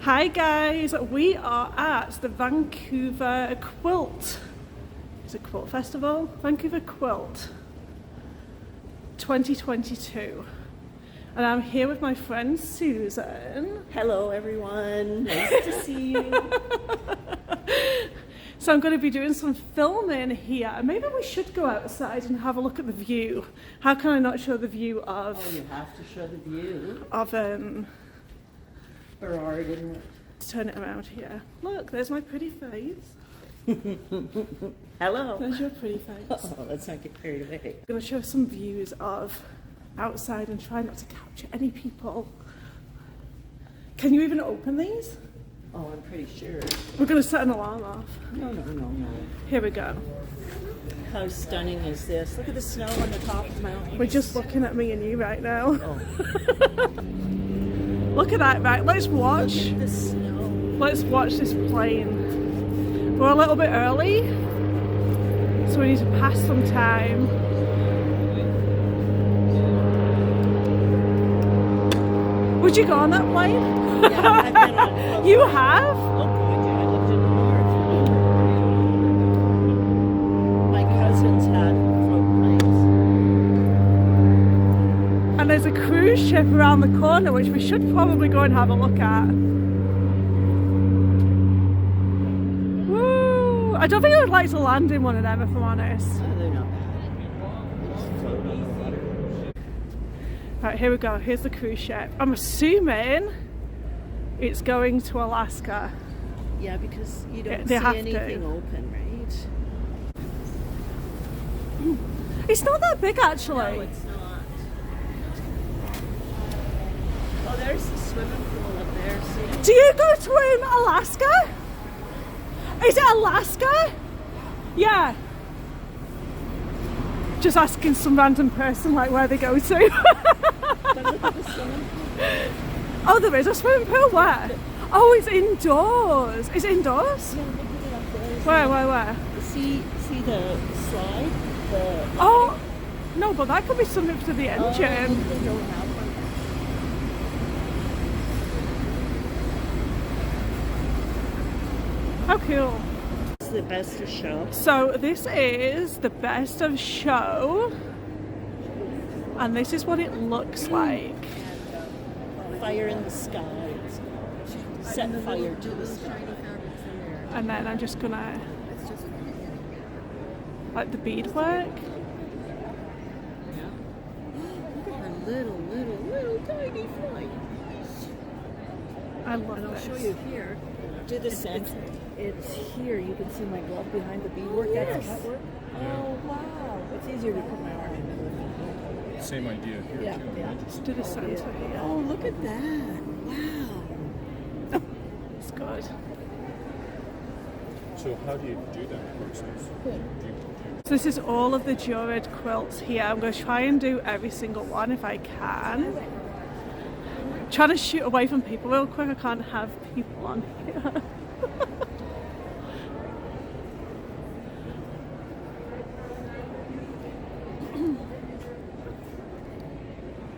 Hi guys, we are at the Vancouver Quilt. Is it Quilt Festival? Vancouver Quilt 2022. And I'm here with my friend Susan. Hello everyone, nice to see you. So I'm going to be doing some filming here. Maybe we should go outside and have a look at the view. How can I not show the view of... Oh, you have to show the view. Of, Berard, isn't it? Let's turn it around here. Look, there's my pretty face. Hello. There's your pretty face. Oh, let's not get carried away. I'm going to show some views of outside and try not to capture any people. Can you even open these? Oh, I'm pretty sure. We're going to set an alarm off. No. Here we go. How stunning is this? Look at the snow on the top of the mountain. We're just looking at me and you right now. Oh. Look at that, right? Let's watch. Look at the snow. Let's watch this plane. We're a little bit early, so we need to pass some time. Would you go on that plane? Yeah, I've been on. You have? Oh, God, yeah, I lived in the north. My cousins had float planes. And there's a cruise ship around the corner, which we should probably go and have a look at. Woo! I don't think I would like to land in one of them, if I'm honest. Oh, they're not bad. Just float on the water. Right, here we go. Here's the cruise ship. I'm assuming it's going to Alaska. Yeah, because you don't They see have anything to. open, right? It's not that big, actually. No, it's not. Oh, there's the swimming pool up there. See? Do you go to Alaska? Is it Alaska? Yeah. Just asking some random person like where they go to. But look at the swimming pool. Oh, there is a swimming pool? Where? Oh, it's indoors. Is it indoors? Yeah, look at it up there. Where? See the slide? Oh, no, but that could be something to the engine. They don't have one. How cool. It's the best of show. So this is the best of show. And this is what it looks like. Fire in the sky. Set fire to the sky. And then I'm just gonna, like the beadwork. Look at her little tiny flight. I love And I'll this. show you here. Do the center. It's here. You can see my glove behind the beadwork. That's cut work. Oh wow! It's easier to put my arm into it. Same idea here Yeah, too. yeah. Right? Just To the center here. Oh, look at that! Wow. It's good. So how do you do that process? Do you So this is all of the Jurid quilts here. I'm going to try and do every single one if I can. Trying to shoot away from people real quick. I can't have people on here.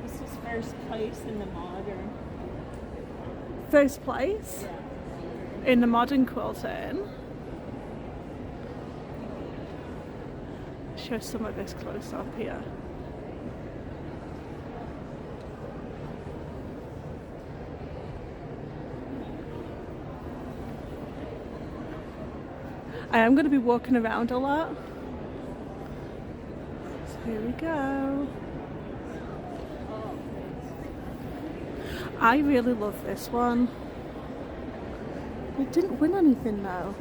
This is first place in the modern. First place in the modern quilting. Show some of this close up here. I am going to be walking around a lot. So here we go. I really love this one. It didn't win anything though.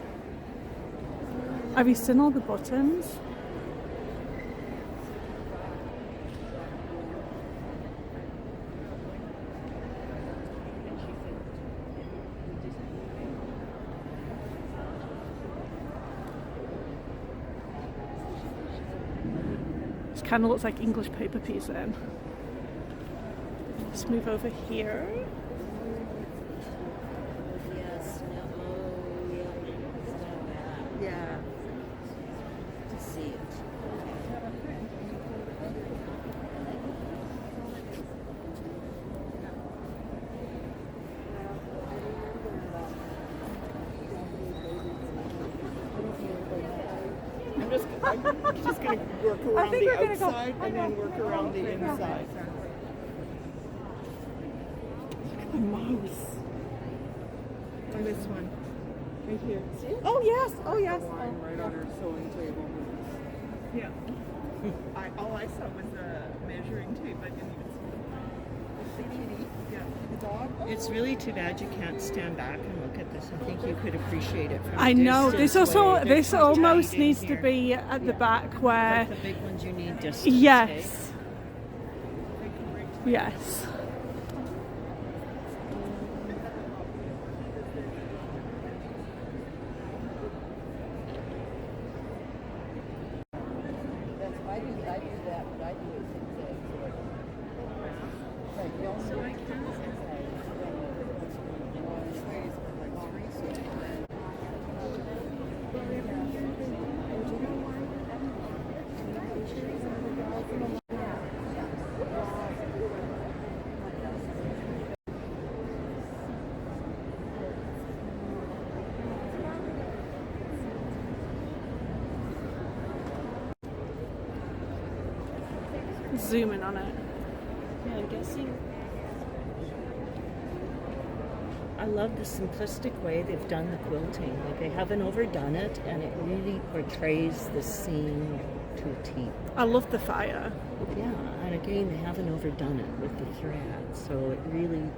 Have you seen all the buttons? This kind of looks like English paper piecing. Let's move over here. Yes. No. Yeah. To see it. I'm just going to work around the outside and then work around the inside. Look at the mouse. On this one. Right here. See? Oh, yes. Oh, yes. Lying right on her sewing table. Yeah. All I saw was a measuring tape. I didn't even see the kitty. Yeah. The dog. It's really too bad you can't stand back and look at this. I think you could appreciate it from I a know. distance This also where this there's almost tight in needs to here. be at the back where. Like the big ones you need distance. Yes. Yes. I do that, but I do it zigzag. Right, you also like Zoom in on it. Yeah, I'm guessing. I love the simplistic way they've done the quilting. Like they haven't overdone it, and it really portrays the scene to a T. I love the fire. Yeah, and again, they haven't overdone it with the thread, so it really.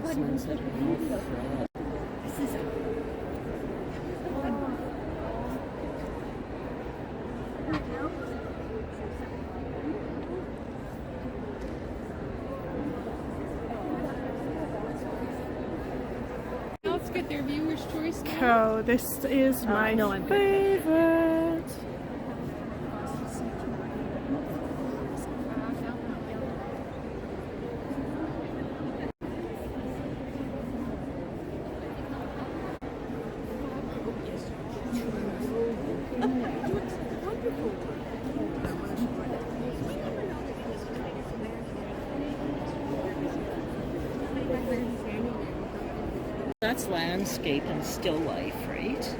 This one's a real thread. Let's get their viewer's choice now. Cool. This is my no, I'm good. favorite. That's landscape and still life, right?